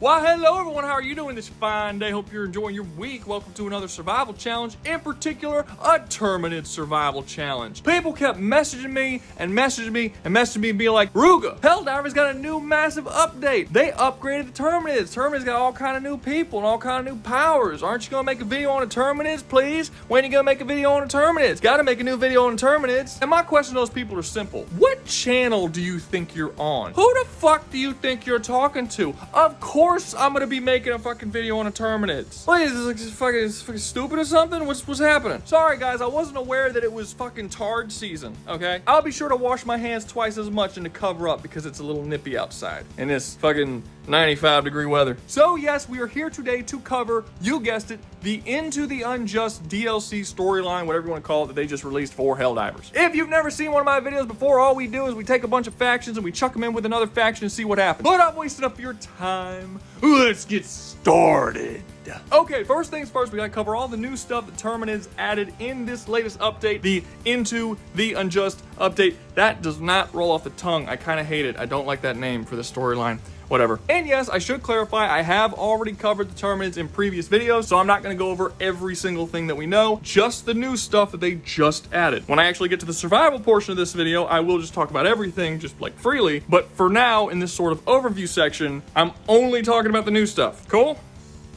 Why, hello everyone, how are you doing this fine day? Hope you're enjoying your week. Welcome to another survival challenge, in particular, a Terminid survival challenge. People kept messaging me and being like, Rouga, Helldivers got a new massive update. They upgraded the Terminids. Terminids got all kind of new people and all kind of new powers. Aren't you gonna make a video on the Terminids, please? When are you gonna make a video on the Terminids? Gotta make a new video on the Terminids. And my question to those people are simple. What channel do you think you're on? Who the fuck do you think you're talking to? Of course I'm gonna be making a fucking video on the Terminids. What is this, fucking stupid or something? What's happening? Sorry guys, I wasn't aware that it was fucking tard season, okay? I'll be sure to wash my hands twice as much and to cover up because it's a little nippy outside in this fucking 95-degree weather. So yes, we are here today to cover, you guessed it, the Into the Unjust DLC storyline, whatever you want to call it, that they just released for Helldivers. If you've never seen one of my videos before, all we do is we take a bunch of factions and we chuck them in with another faction and see what happens. But I'm wasting up your time. Let's get started. Okay, first things first, we gotta cover all the new stuff that Terminids added in this latest update, the Into the Unjust update. That does not roll off the tongue. I kind of hate it. I don't like that name for this storyline. Whatever. And yes, I should clarify, I have already covered the Terminids in previous videos, so I'm not going to go over every single thing that we know, just the new stuff that they just added. When I actually get to the survival portion of this video, I will just talk about everything, just like freely, but for now, in this sort of overview section, I'm only talking about the new stuff. Cool?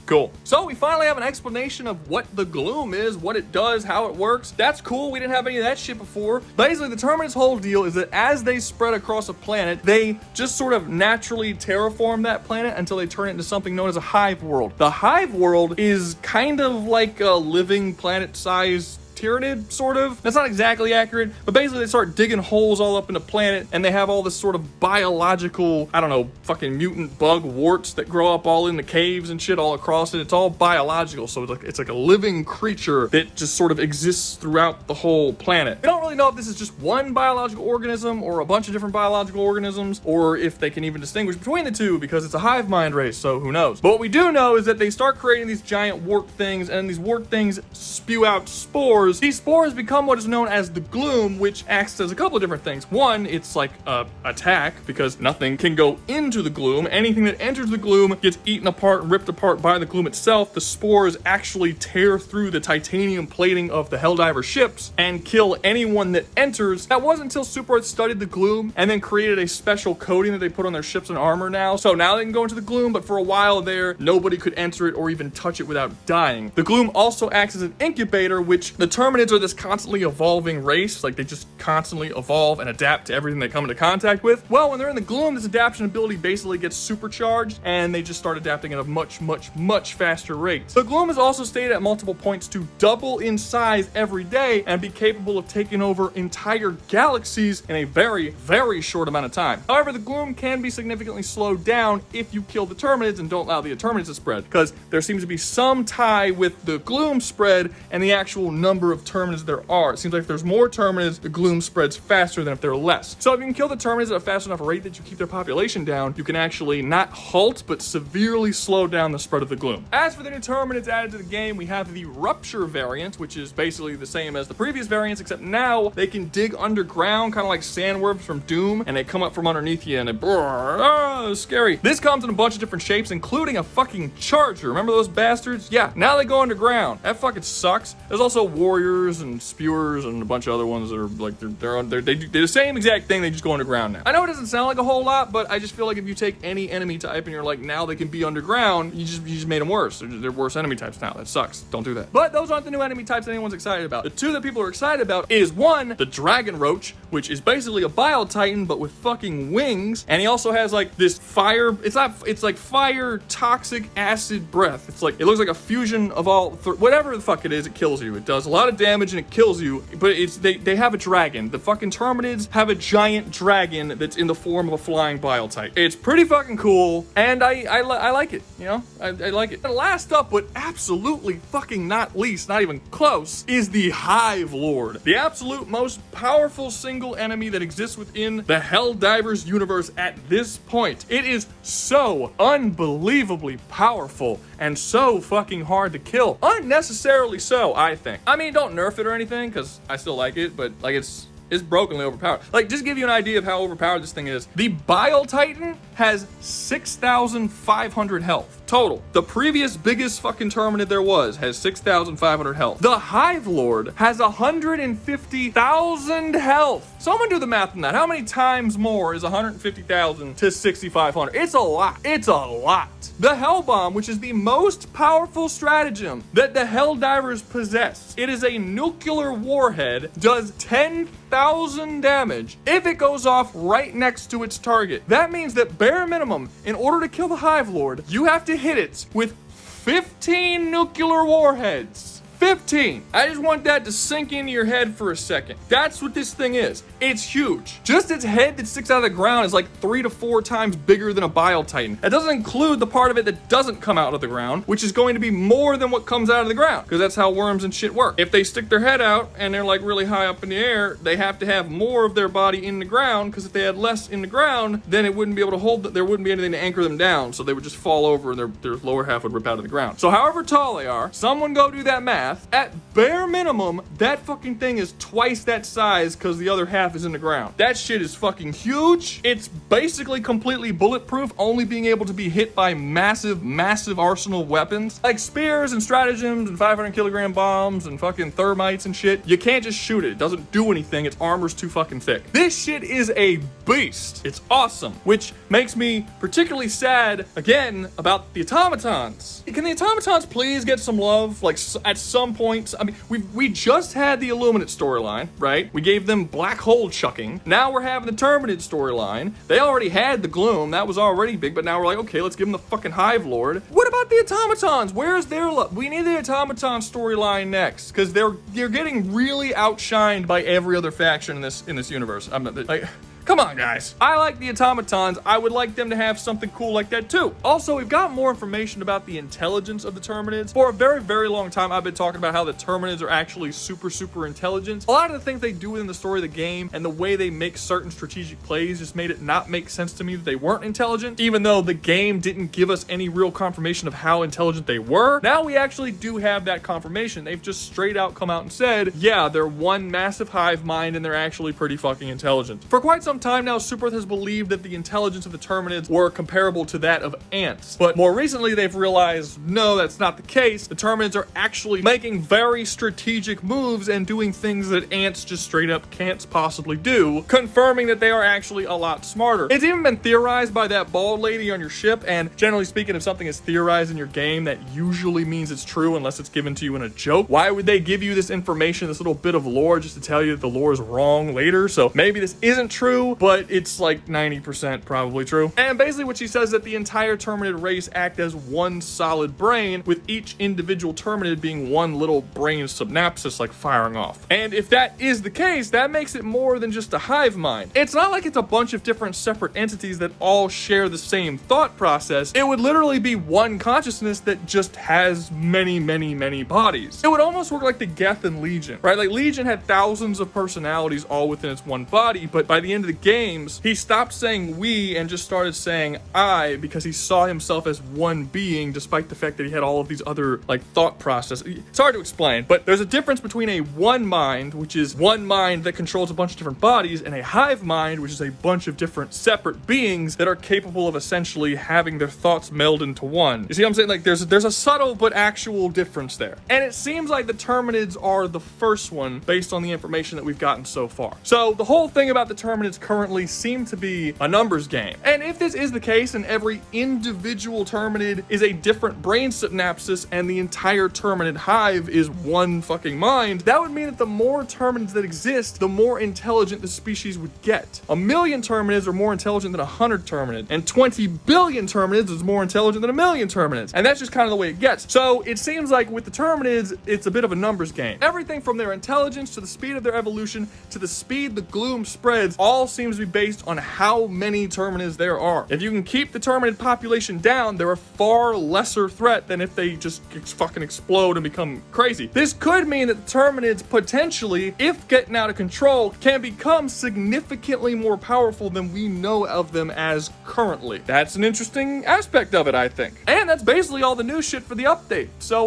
Cool. So we finally have an explanation of what the gloom is, what it does, how it works. That's cool. We didn't have any of that shit before. Basically, the Terminids' whole deal is that as they spread across a planet, they just sort of naturally terraform that planet until they turn it into something known as a hive world. The hive world is kind of like a living planet-sized Tyranid, sort of. That's not exactly accurate, but basically they start digging holes all up in the planet and they have all this sort of biological, I don't know, fucking mutant bug warts that grow up all in the caves and shit all across it. It's all biological, so it's like a living creature that just sort of exists throughout the whole planet. We don't really know if this is just one biological organism or a bunch of different biological organisms, or if they can even distinguish between the two because it's a hive mind race, so who knows. But what we do know is that they start creating these giant wart things, and these wart things spew out spores. These spores become what is known as the gloom, which acts as a couple of different things. One, it's like a attack because nothing can go into the gloom. Anything that enters the gloom gets eaten apart and ripped apart by the gloom itself. The spores actually tear through the titanium plating of the Helldiver ships and kill anyone that enters. That wasn't until Super Earth studied the gloom and then created a special coating that they put on their ships and armor now. So now they can go into the gloom, but for a while there, nobody could enter it or even touch it without dying. The gloom also acts as an incubator, which the Terminids are this constantly evolving race. Like, they just constantly evolve and adapt to everything they come into contact with. Well, when they're in the gloom, this adaptation ability basically gets supercharged and they just start adapting at a much faster rate. The gloom is also stated at multiple points to double in size every day and be capable of taking over entire galaxies in a very short amount of time. However, the gloom can be significantly slowed down if you kill the Terminids and don't allow the Terminids to spread, because there seems to be some tie with the gloom spread and the actual number of Terminids there are. It seems like if there's more Terminids, the gloom spreads faster than if there are less. So if you can kill the Terminids at a fast enough rate that you keep their population down, you can actually not halt, but severely slow down the spread of the gloom. As for the new Terminids added to the game, we have the Rupture variant, which is basically the same as the previous variants, except now they can dig underground, kind of like sandworms from Doom, and they come up from underneath you and it's scary. This comes in a bunch of different shapes, including a fucking charger. Remember those bastards? Yeah, now they go underground. That fucking sucks. There's also warriors and spewers and a bunch of other ones that are like they do the same exact thing, they just go underground now. I know it doesn't sound like a whole lot, but I just feel like if you take any enemy type and you're like, now they can be underground, you just made them worse. They're worse enemy types now. That sucks. Don't do that. But those aren't the new enemy types that anyone's excited about. The two that people are excited about is one, the Dragon Roach, which is basically a Bile Titan but with fucking wings, and he also has like this fire. It's like fire toxic acid breath. It's like, it looks like a fusion of all whatever the fuck it is. It kills you. It does a lot of damage and it kills you, but they have a dragon. The fucking Terminids have a giant dragon that's in the form of a flying Bile Titan. It's pretty fucking cool, and I like it, you know? I like it. And last up, but absolutely fucking not least, not even close, is the Hive Lord. The absolute most powerful single enemy that exists within the Helldivers universe at this point. It is so unbelievably powerful and so fucking hard to kill. Unnecessarily so, I think. I mean, don't nerf it or anything, because I still like it, but like it's brokenly overpowered. Like, just to give you an idea of how overpowered this thing is, the Bile Titan has 6,500 health total. The previous biggest fucking Terminid there was has 6,500 health. The Hive Lord has 150,000 health. Someone do the math on that. How many times more is 150,000 to 6,500? It's a lot. It's a lot. The Hell Bomb, which is the most powerful stratagem that the Helldivers possess. It is a nuclear warhead, does 10,000 damage if it goes off right next to its target. That means that bare minimum, in order to kill the Hive Lord, you have to hit it with 15 nuclear warheads. 15. I just want that to sink into your head for a second. That's what this thing is. It's huge. Just its head that sticks out of the ground is like 3 to 4 times bigger than a Bile Titan. That doesn't include the part of it that doesn't come out of the ground, which is going to be more than what comes out of the ground, because that's how worms and shit work. If they stick their head out and they're like really high up in the air, they have to have more of their body in the ground, because if they had less in the ground, then it wouldn't be able to hold, there wouldn't be anything to anchor them down, so they would just fall over and their lower half would rip out of the ground. So however tall they are, someone go do that math. At bare minimum, that fucking thing is twice that size because the other half is in the ground. That shit is fucking huge. It's basically completely bulletproof, only being able to be hit by massive, massive arsenal weapons like spears and stratagems and 500 kilogram bombs and fucking thermites and shit. You can't just shoot it. It doesn't do anything. Its armor's too fucking thick. This shit is a beast. It's awesome, which makes me particularly sad again about the automatons. Can the automatons please get some love? Like at some point, I mean, we just had the Illuminate storyline, right? We gave them black hole chucking. Now we're having the Terminid storyline. They already had the Gloom. That was already big, but now we're like, okay, let's give them the fucking Hive Lord. What about the automatons? Where's their love? We need the automaton storyline next, because they're getting really outshined by every other faction in this universe. I'm not like. Come on, guys. I like the automatons. I would like them to have something cool like that, too. Also, we've got more information about the intelligence of the Terminids. For a very, very long time, I've been talking about how the Terminids are actually super, super intelligent. A lot of the things they do within the story of the game and the way they make certain strategic plays just made it not make sense to me that they weren't intelligent, even though the game didn't give us any real confirmation of how intelligent they were. Now we actually do have that confirmation. They've just straight out come out and said, yeah, they're one massive hive mind and they're actually pretty fucking intelligent. For quite some time now, Super Earth has believed that the intelligence of the Terminids were comparable to that of ants. But more recently, they've realized, no, that's not the case. The Terminids are actually making very strategic moves and doing things that ants just straight up can't possibly do, confirming that they are actually a lot smarter. It's even been theorized by that bald lady on your ship, and generally speaking, if something is theorized in your game, that usually means it's true unless it's given to you in a joke. Why would they give you this information, this little bit of lore, just to tell you that the lore is wrong later? So maybe this isn't true, but it's like 90% probably true. And basically what she says is that the entire Terminid race act as one solid brain, with each individual Terminid being one little brain synapsis like firing off. And if that is the case, that makes it more than just a hive mind. It's not like it's a bunch of different separate entities that all share the same thought process. It would literally be one consciousness that just has many, many, many bodies. It would almost work like the Geth and Legion, right? Like Legion had thousands of personalities all within its one body, but by the end of the game, he stopped saying we and just started saying I, because he saw himself as one being, despite the fact that he had all of these other like thought processes. It's hard to explain, but there's a difference between a one mind, which is one mind that controls a bunch of different bodies, and a hive mind, which is a bunch of different separate beings that are capable of essentially having their thoughts meld into one. You see what I'm saying? Like there's a subtle but actual difference there. And it seems like the Terminids are the first one based on the information that we've gotten so far. So the whole thing about the Terminids currently seem to be a numbers game. And if this is the case and every individual Terminid is a different brain synapsis and the entire Terminid hive is one fucking mind, that would mean that the more Terminids that exist, the more intelligent the species would get. 1 million Terminids are more intelligent than 100 Terminids, and 20 billion Terminids is more intelligent than 1 million Terminids. And that's just kind of the way it gets. So it seems like with the Terminids, it's a bit of a numbers game. Everything from their intelligence to the speed of their evolution to the speed the gloom spreads all seems to be based on how many Terminids there are. If you can keep the Terminid population down, they're a far lesser threat than if they just fucking explode and become crazy. This could mean that the Terminids potentially, if getting out of control, can become significantly more powerful than we know of them as currently. That's an interesting aspect of it, I think. And that's basically all the new shit for the update. So,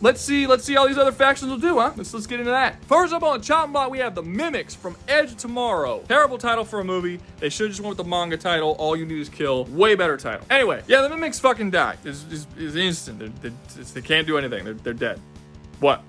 let's see how these other factions will do, huh? Let's get into that. First up on the chopping block, we have the Mimics from Edge of Tomorrow. Terrible title title for a movie. They should just went with the manga title, All You Need Is Kill. Way better title. Anyway, yeah, the mimics fucking die. It's instant. They can't do anything. They're dead. What?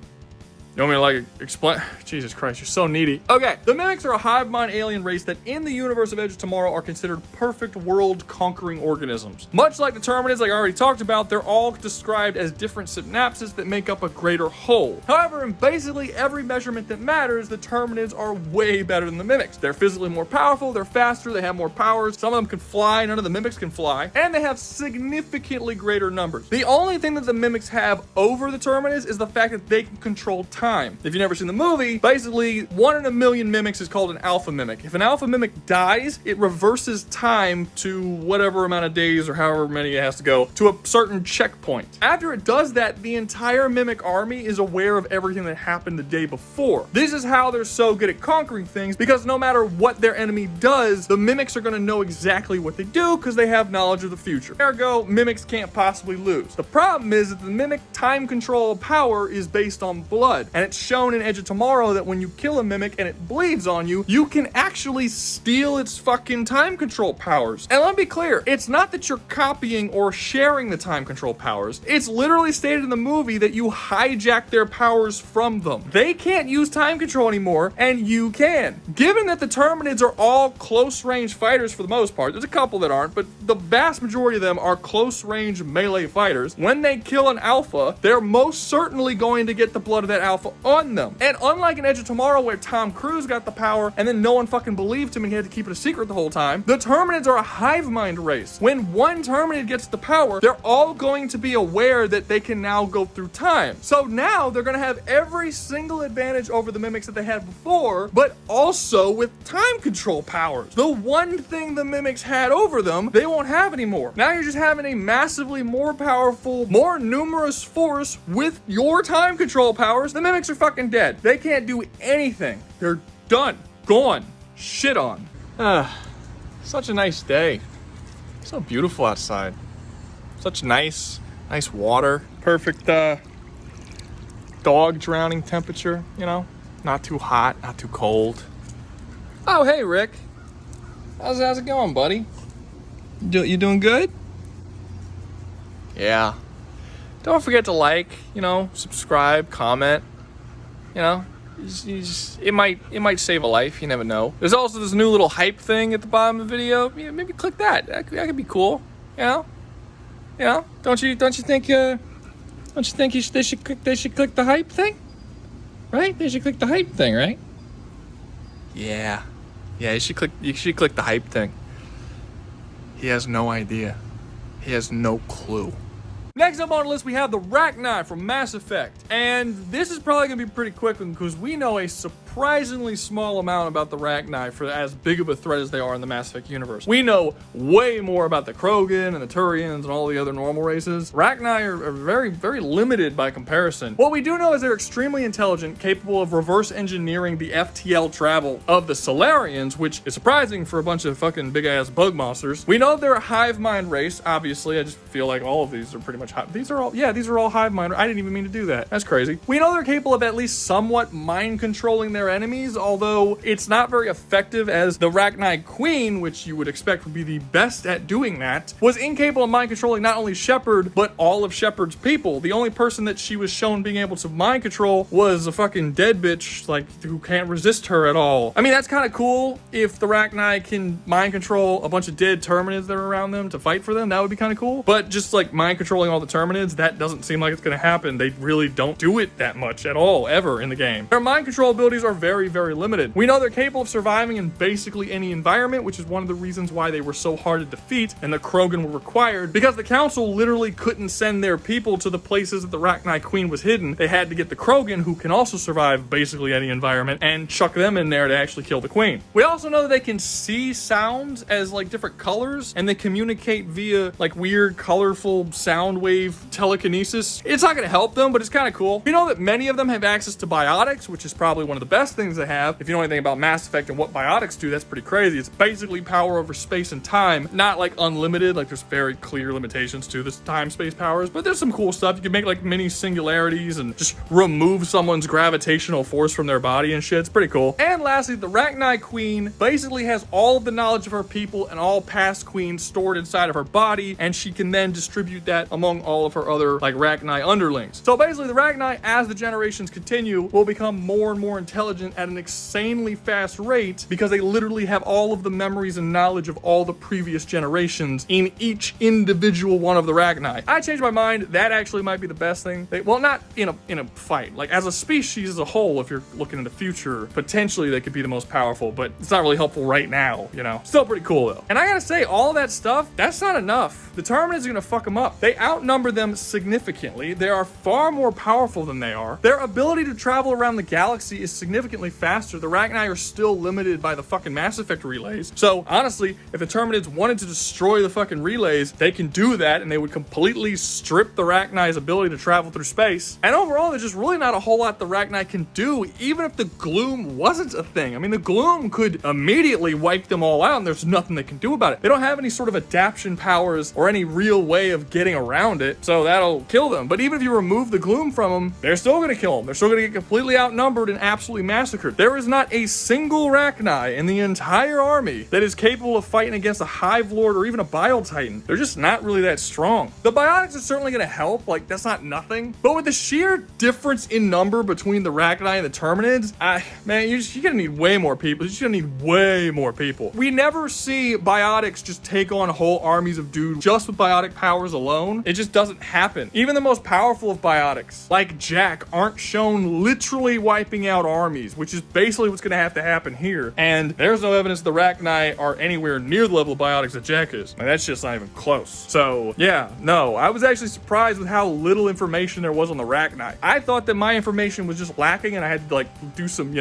You want me to like explain? Jesus Christ, you're so needy. Okay, the mimics are a hive mind alien race that in the universe of Edge of Tomorrow are considered perfect world conquering organisms. Much like the Terminids, like I already talked about, they're all described as different synapses that make up a greater whole. However, in basically every measurement that matters, the Terminids are way better than the mimics. They're physically more powerful, they're faster, they have more powers, some of them can fly, none of the mimics can fly, and they have significantly greater numbers. The only thing that the mimics have over the Terminids is the fact that they can control time. If you've never seen the movie, basically 1 in a million mimics is called an alpha mimic. If an alpha mimic dies, it reverses time to whatever amount of days or however many it has to go to a certain checkpoint. After it does that, the entire mimic army is aware of everything that happened the day before. This is how they're so good at conquering things, because no matter what their enemy does, the mimics are going to know exactly what they do because they have knowledge of the future. Ergo, mimics can't possibly lose. The problem is that the mimic time control power is based on blood. And it's shown in Edge of Tomorrow that when you kill a mimic and it bleeds on you, you can actually steal its fucking time control powers. And let me be clear, it's not that you're copying or sharing the time control powers. It's literally stated in the movie that you hijack their powers from them. They can't use time control anymore, and you can. Given that the Terminids are all close range fighters for the most part, there's a couple that aren't, but the vast majority of them are close range melee fighters. When they kill an alpha, they're most certainly going to get the blood of that alpha on them. And unlike in Edge of Tomorrow where Tom Cruise got the power and then no one fucking believed him and he had to keep it a secret the whole time, the Terminids are a hive mind race. When one Terminid gets the power, they're all going to be aware that they can now go through time. So now they're going to have every single advantage over the mimics that they had before, but also with time control powers. The one thing the mimics had over them, they won't have anymore. Now you're just having a massively more powerful, more numerous force with your time control powers. The mimics are fucking dead. They can't do anything. They're done. Gone. Shit on. Such a nice day. So beautiful outside. Such nice water. Perfect dog drowning temperature, you know? Not too hot, not too cold. Oh, hey, Rick. How's it going, buddy? You doing good? Yeah. Don't forget to like, subscribe, comment. It might save a life. You never know. There's also this new little hype thing at the bottom of the video. Yeah, maybe click that. That could be cool. Don't you think they should click the hype thing? Right? They should click the hype thing, right? Yeah. You should click the hype thing. He has no idea. He has no clue. Next up on the list, we have the Rachni from Mass Effect. And this is probably going to be pretty quick because we know a surprisingly small amount about the Rachni for as big of a threat as they are in the Mass Effect universe. We know way more about the Krogan and the Turians and all the other normal races. Rachni are very, very limited by comparison. What we do know is they're extremely intelligent, capable of reverse engineering the FTL travel of the Solarians, which is surprising for a bunch of fucking big-ass bug monsters. We know they're a hive mind race, obviously. I just feel like all of these are pretty much these are all hive mind. I didn't even mean to do that. That's crazy. We know they're capable of at least somewhat mind controlling their enemies, although it's not very effective, as the Rachni Queen, which you would expect would be the best at doing that, was incapable of mind controlling not only Shepard, but all of Shepard's people. The only person that she was shown being able to mind control was a fucking dead bitch, who can't resist her at all. I mean, that's kind of cool if the Rachni can mind control a bunch of dead Terminids that are around them to fight for them. That would be kind of cool. But just mind controlling all the Terminids, that doesn't seem like it's going to happen. They really don't do it that much at all, ever in the game. Their mind control abilities are very, very limited. We know they're capable of surviving in basically any environment, which is one of the reasons why they were so hard to defeat and the Krogan were required, because the Council literally couldn't send their people to the places that the Rachni Queen was hidden. They had to get the Krogan, who can also survive basically any environment, and chuck them in there to actually kill the Queen. We also know that they can see sounds as different colors, and they communicate via weird, colorful sound wave telekinesis. It's not going to help them, but it's kind of cool. We know that many of them have access to biotics, which is probably one of the best best things they have. If you know anything about Mass Effect and what biotics do, that's pretty crazy. It's basically power over space and time, not like unlimited, like there's very clear limitations to this time-space powers, but there's some cool stuff. You can make like mini singularities and just remove someone's gravitational force from their body and shit. It's pretty cool. And lastly, the Rachni Queen basically has all of the knowledge of her people and all past queens stored inside of her body, and she can then distribute that among all of her other like Rachni underlings. So basically the Rachni, as the generations continue, will become more and more intelligent at an insanely fast rate because they literally have all of the memories and knowledge of all the previous generations in each individual one of the Rachni. I changed my mind. That actually might be the best thing. Well, not in a fight. Like as a species as a whole, if you're looking in the future, potentially they could be the most powerful, but it's not really helpful right now, you know? Still pretty cool though. And I gotta say, all that stuff, that's not enough. The Terminids are gonna fuck them up. They outnumber them significantly. They are far more powerful than they are. Their ability to travel around the galaxy is significantly faster. The Rachni are still limited by the fucking Mass Effect relays. So honestly, if the Terminids wanted to destroy the fucking relays, they can do that and they would completely strip the Rachni's ability to travel through space. And overall, there's just really not a whole lot the Rachni can do, even if the gloom wasn't a thing. I mean, the gloom could immediately wipe them all out and there's nothing they can do about it. They don't have any sort of adaptation powers or any real way of getting around it, so that'll kill them. But even if you remove the gloom from them, they're still gonna kill them. They're still gonna get completely outnumbered and absolutely massacred. There is not a single Rachni in the entire army that is capable of fighting against a Hive Lord or even a Bile-Titan. They're just not really that strong. The biotics are certainly gonna help, like that's not nothing. But with the sheer difference in number between the Rachni and the Terminids, man, you're gonna need way more people. You're just gonna need way more people. We never see biotics just take on whole armies of dudes just with biotic powers alone. It just doesn't happen. Even the most powerful of biotics, like Jack, aren't shown literally wiping out armies, which is basically what's gonna have to happen here. And there's no evidence the Rachni are anywhere near the level of biotics that Jack is. Like, that's just not even close. So yeah, no, I was actually surprised with how little information there was on the Rachni. I thought that my information was just lacking and I had to like do some,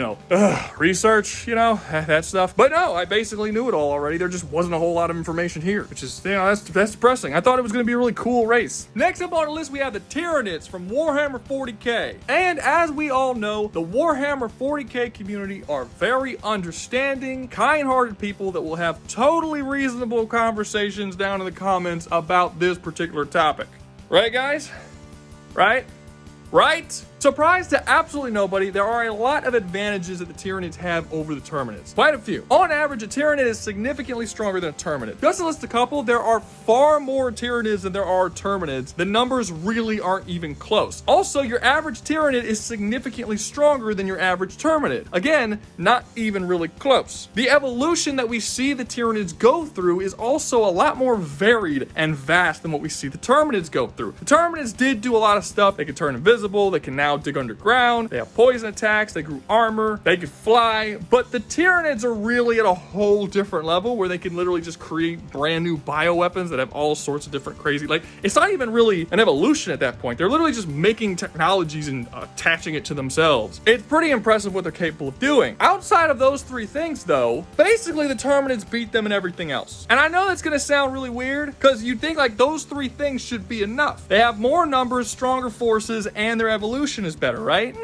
research, that stuff. But no, I basically knew it all already. There just wasn't a whole lot of information here, which is, that's depressing. I thought it was going to be a really cool race. Next up on the list, we have the Tyranids from Warhammer 40k. And as we all know, the Warhammer 40k community are very understanding, kind-hearted people that will have totally reasonable conversations down in the comments about this particular topic. Right, guys? Right? Surprise to absolutely nobody, there are a lot of advantages that the Tyranids have over the Terminids. Quite a few. On average, a Tyranid is significantly stronger than a Terminid. Just to list a couple, there are far more Tyranids than there are Terminids. The numbers really aren't even close. Also, your average Tyranid is significantly stronger than your average Terminid. Again, not even really close. The evolution that we see the Tyranids go through is also a lot more varied and vast than what we see the Terminids go through. The Terminids did do a lot of stuff. They can turn invisible, they can now dig underground, they have poison attacks, they grew armor, they could fly, but the Tyranids are really at a whole different level where they can literally just create brand new bioweapons that have all sorts of different crazy, like, it's not even really an evolution at that point. They're literally just making technologies and attaching it to themselves. It's pretty impressive what they're capable of doing. Outside of those three things though, basically the Terminids beat them in everything else. And I know that's gonna sound really weird because you'd think like those three things should be enough. They have more numbers, stronger forces, and their evolution is better, right?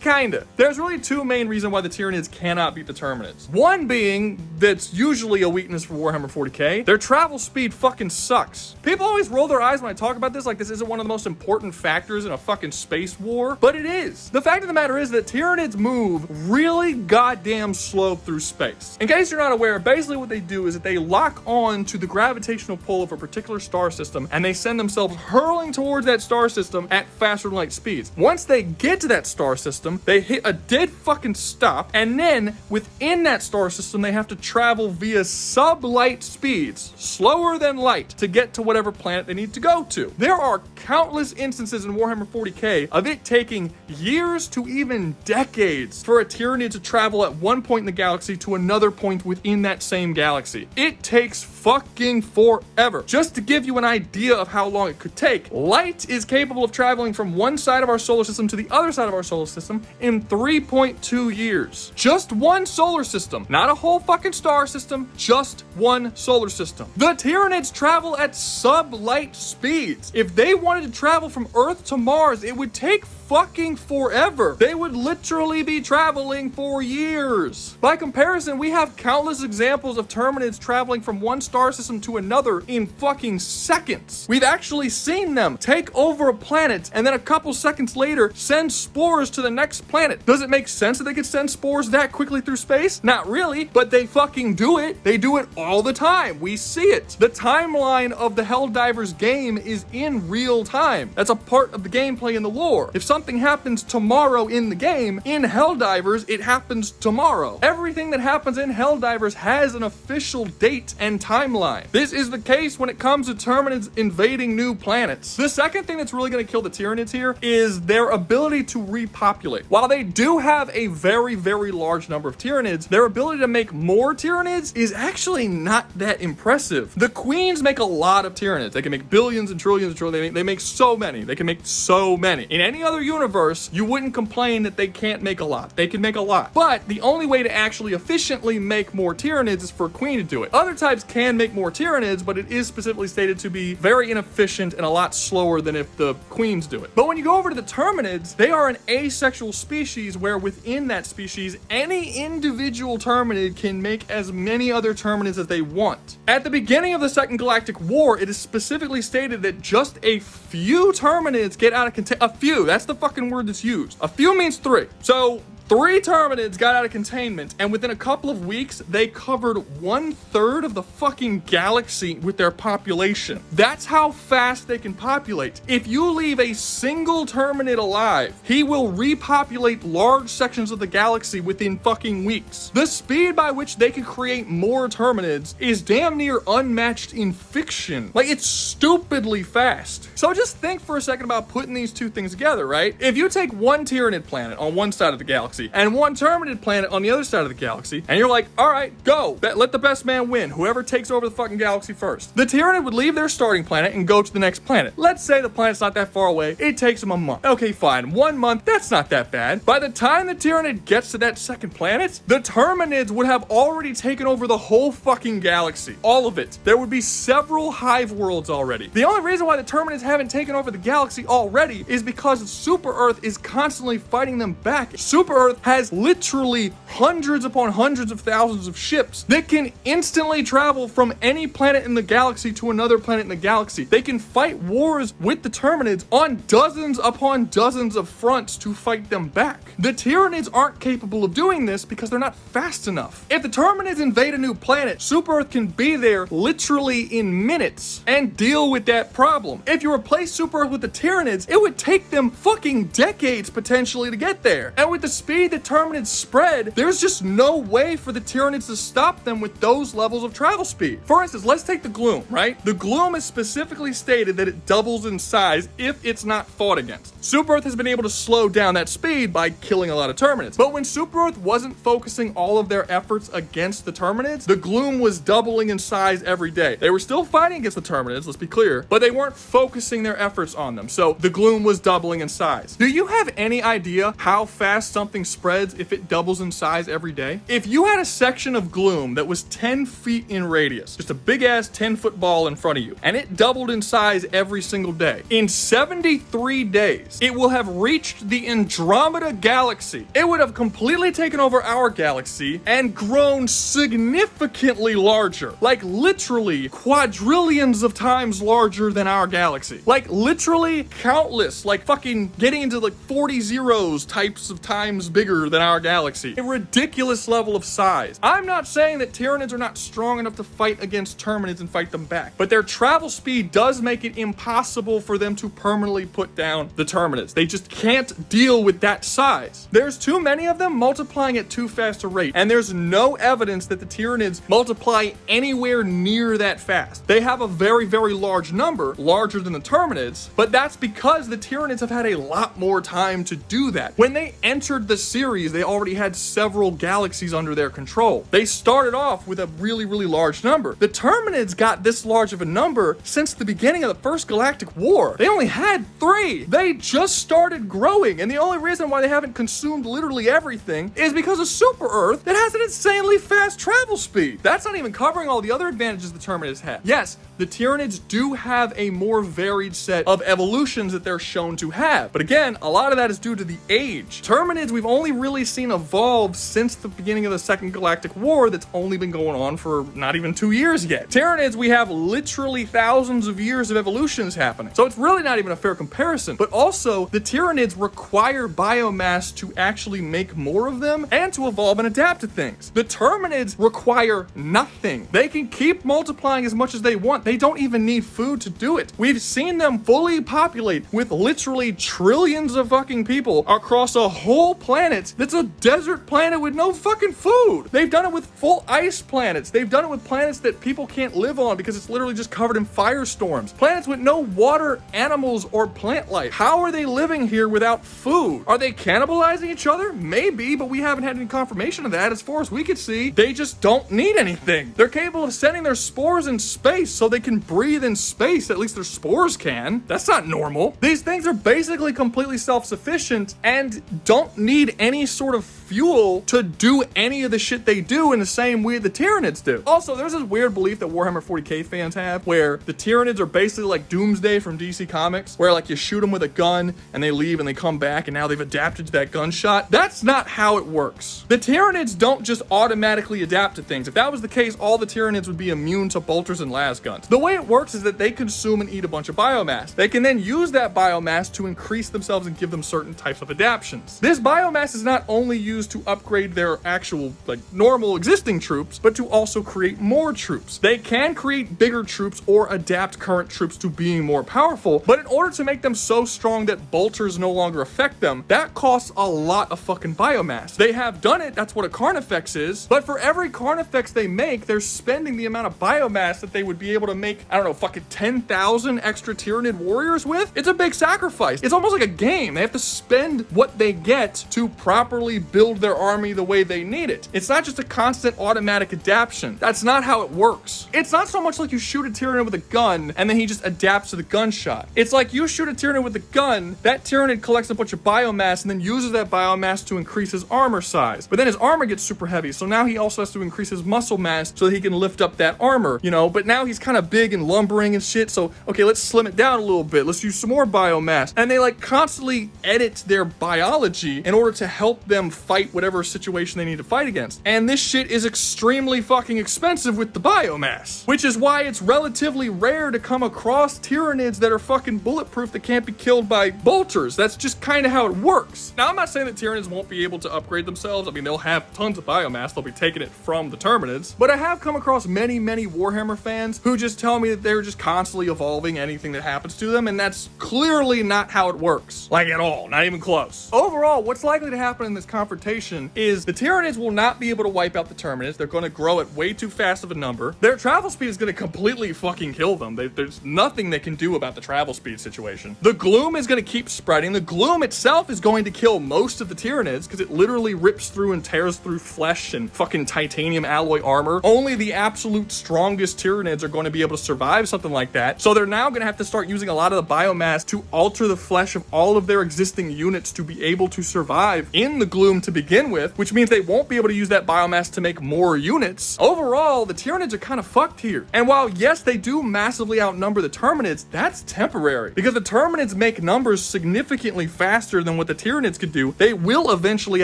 Kinda. There's really two main reasons why the Tyranids cannot beat the Terminids. One being that's usually a weakness for Warhammer 40k. Their travel speed fucking sucks. People always roll their eyes when I talk about this, like this isn't one of the most important factors in a fucking space war, but it is. The fact of the matter is that Tyranids move really goddamn slow through space. In case you're not aware, basically what they do is that they lock on to the gravitational pull of a particular star system and they send themselves hurling towards that star system at faster than light speeds. Once they get to that star system, they hit a dead fucking stop, and then within that star system, they have to travel via sublight speeds, slower than light, to get to whatever planet they need to go to. There are countless instances in Warhammer 40k of it taking years to even decades for a Tyranid to travel at one point in the galaxy to another point within that same galaxy. It takes fucking forever. Just to give you an idea of how long it could take, light is capable of traveling from one side of our solar system to the other side of our solar system in 3.2 years. Just one solar system, not a whole fucking star system, just one solar system. The Tyranids travel at sub-light speeds. If they wanted to travel from Earth to Mars, it would take fucking forever. They would literally be traveling for years. By comparison, we have countless examples of Terminids traveling from one star system to another in fucking seconds. We've actually seen them take over a planet and then a couple seconds later send spores to the next planet. Does it make sense that they could send spores that quickly through space? Not really, but they fucking do it. They do it all the time. We see it. The timeline of the Helldivers game is in real time. That's a part of the gameplay in the lore. If something happens tomorrow in the game, in Helldivers, it happens tomorrow. Everything that happens in Helldivers has an official date and timeline. This is the case when it comes to Terminids invading new planets. The second thing that's really going to kill the Tyranids here is their ability to repopulate. While they do have a very, very large number of Tyranids, their ability to make more Tyranids is actually not that impressive. The queens make a lot of Tyranids. They can make billions and trillions and trillions. They make so many. They can make so many. In any other universe, you wouldn't complain that they can't make a lot. They can make a lot. But the only way to actually efficiently make more Tyranids is for a queen to do it. Other types can make more Tyranids, but it is specifically stated to be very inefficient and a lot slower than if the queens do it. But when you go over to the Terminids, they are an asexual species where within that species, any individual Terminid can make as many other Terminids as they want. At the beginning of the Second Galactic War, it is specifically stated that just a few Terminids get out of contention. A few, that's the fucking word that's used. A few means 3. So 3 Terminids got out of containment, and within a couple of weeks, they covered 1/3 of the fucking galaxy with their population. That's how fast they can populate. If you leave a single Terminid alive, he will repopulate large sections of the galaxy within fucking weeks. The speed by which they can create more Terminids is damn near unmatched in fiction. Like, it's stupidly fast. So just think for a second about putting these two things together, right? If you take one Tyranid planet on one side of the galaxy, and one Terminid planet on the other side of the galaxy, and you're like, all right, go. Let the best man win. Whoever takes over the fucking galaxy first. The Tyranid would leave their starting planet and go to the next planet. Let's say the planet's not that far away. It takes them a month. Okay, fine. 1 month, that's not that bad. By the time the Tyranid gets to that second planet, the Terminids would have already taken over the whole fucking galaxy. All of it. There would be several hive worlds already. The only reason why the Terminids haven't taken over the galaxy already is because Super Earth is constantly fighting them back. Super Earth has literally hundreds upon hundreds of thousands of ships that can instantly travel from any planet in the galaxy to another planet in the galaxy. They can fight wars with the Terminids on dozens upon dozens of fronts to fight them back. The Tyranids aren't capable of doing this because they're not fast enough. If the Terminids invade a new planet, Super Earth can be there literally in minutes and deal with that problem. If you replace Super Earth with the Tyranids, it would take them fucking decades potentially to get there. And with the speed the Terminids spread, there's just no way for the Tyranids to stop them with those levels of travel speed. For instance, let's take the Gloom, right? The Gloom is specifically stated that it doubles in size if it's not fought against. Super Earth has been able to slow down that speed by killing a lot of Terminids. But when Super Earth wasn't focusing all of their efforts against the Terminids, the Gloom was doubling in size every day. They were still fighting against the Terminids, let's be clear, but they weren't focusing their efforts on them. So the Gloom was doubling in size. Do you have any idea how fast something spreads if it doubles in size every day? If you had a section of Gloom that was 10 feet in radius, just a big ass 10-foot ball in front of you, and it doubled in size every single day, in 73 days, it will have reached the Andromeda galaxy. It would have completely taken over our galaxy and grown significantly larger, like literally quadrillions of times larger than our galaxy. Like literally countless, like fucking getting into like 40 zeros types of times bigger than our galaxy. A ridiculous level of size. I'm not saying that Tyranids are not strong enough to fight against Terminids and fight them back, but their travel speed does make it impossible for them to permanently put down the Terminids. They just can't deal with that size. There's too many of them multiplying at too fast a rate, and there's no evidence that the Tyranids multiply anywhere near that fast. They have a very, very large number, larger than the Terminids, but that's because the Tyranids have had a lot more time to do that. When they entered the series, they already had several galaxies under their control. They started off with a really, really large number. The Terminids got this large of a number since the beginning of the First Galactic War. They only had 3. They just started growing, and the only reason why they haven't consumed literally everything is because of Super Earth that has an insanely fast travel speed. That's not even covering all the other advantages the Terminids have. Yes, the Tyranids do have a more varied set of evolutions that they're shown to have. But again, a lot of that is due to the age. Terminids we've only really seen evolve since the beginning of the Second Galactic War that's only been going on for not even 2 years yet. Tyranids, we have literally thousands of years of evolutions happening. So it's really not even a fair comparison. But also, the Tyranids require biomass to actually make more of them and to evolve and adapt to things. The Terminids require nothing. They can keep multiplying as much as they want. They don't even need food to do it. We've seen them fully populate with literally trillions of fucking people across a whole planet that's a desert planet with no fucking food. They've done it with full ice planets. They've done it with planets that people can't live on because it's literally just covered in firestorms. Planets with no water, animals, or plant life. How are they living here without food? Are they cannibalizing each other? Maybe, but we haven't had any confirmation of that. As far as we could see, they just don't need anything. They're capable of sending their spores in space so they can breathe in space. At least their spores can. That's not normal. These things are basically completely self-sufficient and don't need any sort of fuel to do any of the shit they do in the same way the Tyranids do. Also, there's this weird belief that Warhammer 40k fans have where the Tyranids are basically like Doomsday from DC Comics, where like you shoot them with a gun and they leave and they come back and now they've adapted to that gunshot. That's not how it works. The Tyranids don't just automatically adapt to things. If that was the case, all the Tyranids would be immune to bolters and las guns. The way it works is that they consume and eat a bunch of biomass. They can then use that biomass to increase themselves and give them certain types of adaptions. This biomass is not only used to upgrade their actual, like, normal existing troops, but to also create more troops. They can create bigger troops or adapt current troops to being more powerful, but in order to make them so strong that bolters no longer affect them, that costs a lot of fucking biomass. They have done it, that's what a Carnifex is, but for every Carnifex they make, they're spending the amount of biomass that they would be able to make, I don't know, fucking 10,000 extra Tyranid warriors with. It's a big sacrifice. It's almost like a game. They have to spend what they get to properly build their army the way they need it. It's not just a constant automatic adaptation. That's not how it works. It's not so much like you shoot a Tyranid with a gun and then he just adapts to the gunshot. It's like you shoot a Tyranid with a gun, that Tyranid collects a bunch of biomass and then uses that biomass to increase his armor size. But then his armor gets super heavy, so now he also has to increase his muscle mass so that he can lift up that armor, you know, but now he's kind of big and lumbering and shit, so okay, let's slim it down a little bit. Let's use some more biomass. And they like constantly edit their biology in order to help them fight whatever situation they need to fight against. And this shit is extremely fucking expensive with the biomass, which is why it's relatively rare to come across Tyranids that are fucking bulletproof that can't be killed by bolters. That's just kind of how it works. Now, I'm not saying that Tyranids won't be able to upgrade themselves. I mean, they'll have tons of biomass. They'll be taking it from the Terminids. But I have come across many, many Warhammer fans who just tell me that they're just constantly evolving anything that happens to them, and that's clearly not how it works. Like, at all. Not even close. Overall, what's likely to happen in this confrontation is the Tyranids will not be able to wipe out the Terminids. They're going to grow at way too fast of a number. Their travel speed is going to completely fucking kill them. There's nothing they can do about the travel speed situation. The gloom is going to keep spreading. The gloom itself is going to kill most of the Tyranids because it literally rips through and tears through flesh and fucking titanium alloy armor. Only the absolute strongest Tyranids are going to be able to survive something like that. So they're now going to have to start using a lot of the biomass to alter the flesh of all of their existing units to be able to survive in the gloom to begin with, which means they won't be able to use that biomass to make more units. Overall, the Tyranids are kind of fucked here. And while yes, they do massively outnumber the Terminids, that's temporary because the Terminids make numbers significantly faster than what the Tyranids could do. They will eventually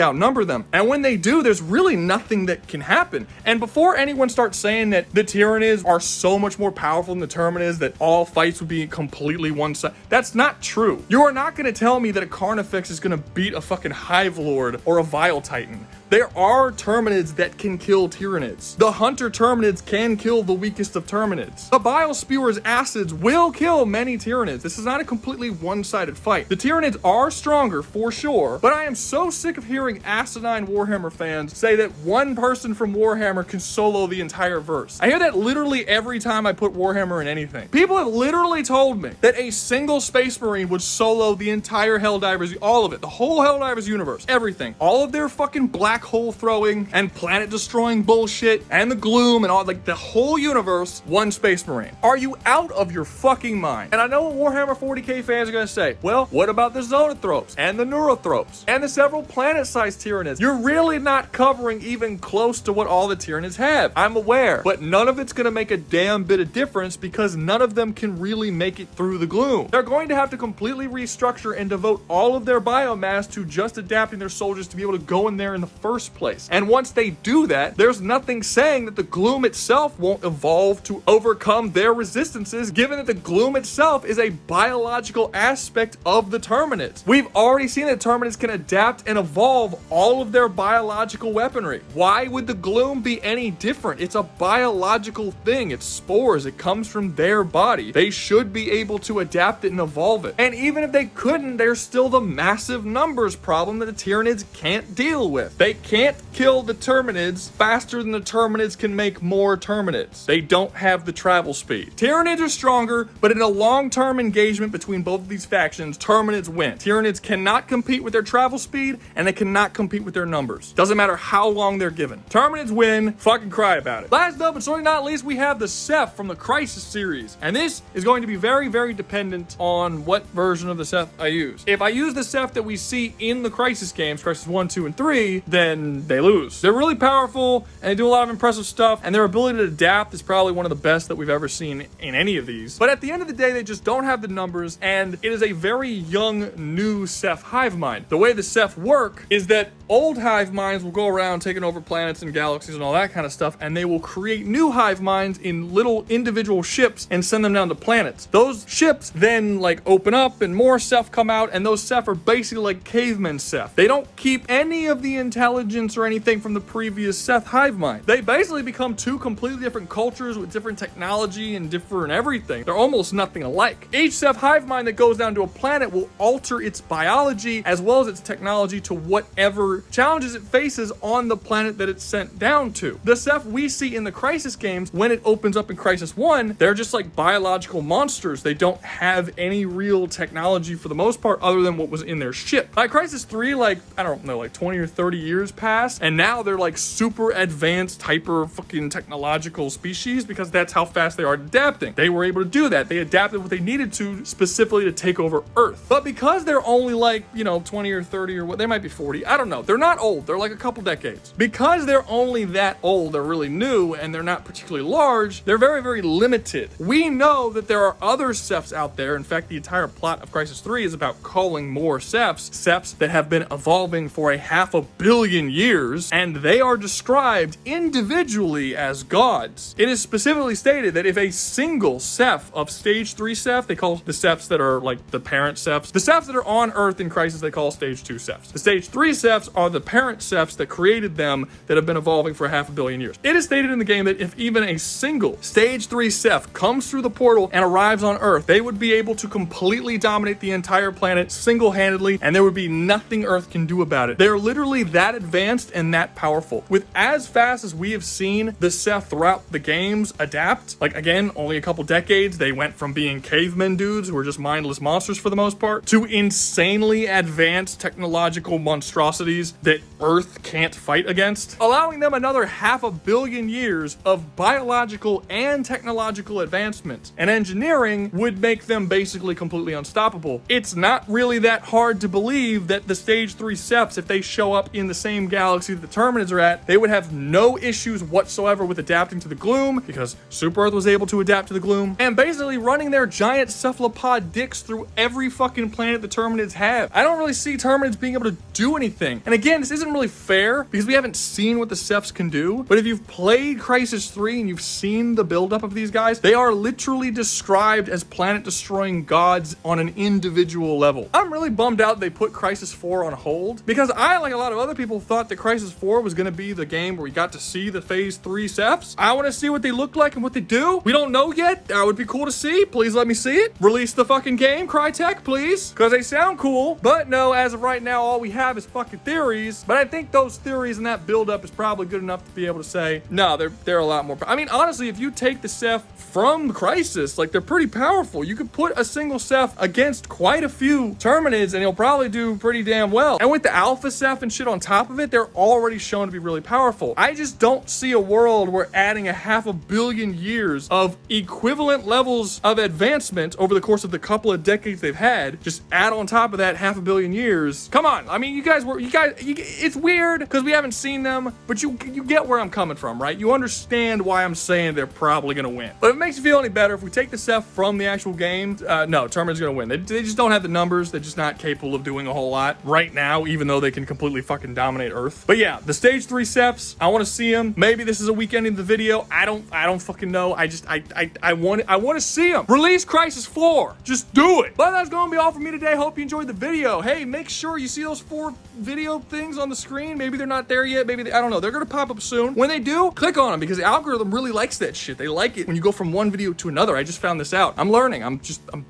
outnumber them. And when they do, there's really nothing that can happen. And before anyone starts saying that the Tyranids are so much more powerful than the Terminids, that all fights would be completely one-sided, that's not true. You are not going to tell me that a Carnifex is going to beat a fucking Hive Lord or a Vile Titan. There are Terminids that can kill Tyranids. The Hunter Terminids can kill the weakest of Terminids. The Bilespewer's acids will kill many Tyranids. This is not a completely one-sided fight. The Tyranids are stronger for sure, but I am so sick of hearing asinine Warhammer fans say that one person from Warhammer can solo the entire verse. I hear that literally every time I put Warhammer in anything. People have literally told me that a single Space Marine would solo the entire Helldivers, all of it, the whole Helldivers universe, everything. All of their fucking black hole throwing and planet destroying bullshit and the gloom and all, like the whole universe, one Space Marine. Are you out of your fucking mind? And I know what Warhammer 40k fans are gonna say. Well, what about the Zonothropes and the Neurothropes and the several planet-sized Tyranids? You're really not covering even close to what all the Tyranids have. I'm aware, but none of it's gonna make a damn bit of difference because none of them can really make it through the gloom. They're going to have to completely restructure and devote all of their biomass to just adapting their soldiers to be able to go in there in the first place. And once they do that, there's nothing saying that the gloom itself won't evolve to overcome their resistances, given that the gloom itself is a biological aspect of the Terminids. We've already seen that Terminids can adapt and evolve all of their biological weaponry. Why would the gloom be any different? It's a biological thing. It's spores. It comes from their body. They should be able to adapt it and evolve it. And even if they couldn't, there's still the massive numbers problem that the Tyranids can't deal with. They can't kill the Terminids faster than the Terminids can make more Terminids. They don't have the travel speed. Tyranids are stronger, but in a long-term engagement between both of these factions, Terminids win. Tyranids cannot compete with their travel speed, and they cannot compete with their numbers. Doesn't matter how long they're given. Terminids win, fucking cry about it. Last up, but certainly not least, we have the Ceph from the Crysis series. And this is going to be very, very dependent on what version of the Ceph I use. If I use the Ceph that we see in the Crysis games, Crysis 1, 2, and 3, then they lose. They're really powerful, and they do a lot of impressive stuff, and their ability to adapt is probably one of the best that we've ever seen in any of these. But at the end of the day, they just don't have the numbers, and it is a very young, new Ceph Hive Mind. The way the Ceph work is that old Hive Minds will go around taking over planets and galaxies and all that kind of stuff, and they will create new Hive Minds in little individual ships and send them down to planets. Those ships then like open up and more Ceph come out, and those Ceph are basically like cavemen Ceph. They don't keep any of the intelligence or anything from the previous Ceph Hive Mind. They basically become two completely different cultures with different technology and different everything. They're almost nothing alike. Each Ceph Hive Mind that goes down to a planet will alter its biology as well as its technology to whatever challenges it faces on the planet that it's sent down to. The Ceph we see in the Crysis games, when it opens up in Crysis 1, they're just like biological monsters. They don't have any real technology for the most part other than what was in their ship. By Crysis 3, like, I don't know, like 20 or 30 years passed, and now they're like super advanced, hyper fucking technological species because that's how fast they are adapting. They were able to do that. They adapted what they needed to specifically to take over Earth. But because they're only like, 20 or 30 or what, they might be 40, I don't know. They're not old. They're like a couple decades. Because they're only that old, they're really new, and they're not particularly large, they're very, very limited. We know that there are other Cephs out there. In fact, the entire plot of Crysis 3 is about calling more Cephs that have been evolving for 500 million years, and they are described individually as gods. It is specifically stated that if a single Ceph of Stage 3 Ceph, they call the Cephs that are like the parent Cephs, the Cephs that are on Earth in Crysis, they call Stage 2 Cephs. The Stage 3 Cephs are the parent Cephs that created them that have been evolving for 500 million years. It is stated in the game that if even a single Stage 3 Ceph comes through the portal and arrives on Earth, they would be able to completely dominate the entire planet single-handedly, and there would be nothing Earth can do about it. They're literally that advanced and that powerful. With as fast as we have seen the Ceph throughout the games adapt, like again, only a couple decades, they went from being cavemen dudes who were just mindless monsters for the most part, to insanely advanced technological monstrosities that Earth can't fight against, allowing them another 500 million years of biological and technological advancement. And engineering would make them basically completely unstoppable. It's not really that hard to believe that the Stage 3 Cephs, if they show up in the same galaxy that the Terminids are at, they would have no issues whatsoever with adapting to the gloom, because Super Earth was able to adapt to the gloom, and basically running their giant cephalopod dicks through every fucking planet the Terminids have. I don't really see Terminids being able to do anything. And again, this isn't really fair because we haven't seen what the Cephs can do, but if you've played Crysis 3 and you've seen the buildup of these guys, they are literally described as planet-destroying gods on an individual level. I'm really bummed out they put Crysis 4 on hold because I, like a lot of other people, thought that Crysis 4 was going to be the game where we got to see the Phase 3 Cephs. I want to see what they look like and what they do. We don't know yet. That would be cool to see. Please let me see it. Release the fucking game, Crytek, please. Because they sound cool. But no, as of right now, all we have is fucking theories. But I think those theories and that build-up is probably good enough to be able to say, no, they're a lot more. I mean, honestly, if you take the Ceph from Crysis, like, they're pretty powerful. You could put a single Ceph against quite a few Terminids, and he'll probably do pretty damn well. And with the Alpha Ceph and shit on top of it, they're already shown to be really powerful. I just don't see a world where adding 500 million years of equivalent levels of advancement over the course of the couple of decades they've had, just add on top of that 500 million years. Come on. I mean, it's weird because we haven't seen them, but you get where I'm coming from, right? You understand why I'm saying they're probably going to win. But if it makes you feel any better, if we take the Ceph from the actual game, no, Terminids going to win. They just don't have the numbers. They're just not capable of doing a whole lot right now, even though they can completely fucking dominate Earth. But yeah, the Stage 3 Cephs, I want to see them. Maybe this is a week ending the video. I don't fucking know. I want to see them. Release Crysis 4. Just do it. But that's going to be all for me today. Hope you enjoyed the video. Hey, make sure you see those 4 video things on the screen. Maybe they're not there yet. Maybe I don't know. They're going to pop up soon. When they do, click on them because the algorithm really likes that shit. They like it when you go from one video to another. I just found this out. I'm learning. I'm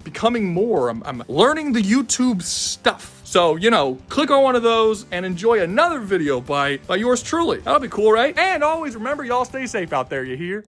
becoming more. I'm learning the YouTube stuff. So, you know, click on one of those and enjoy another video by yours truly. That'll be cool, right? And always remember, y'all stay safe out there, you hear?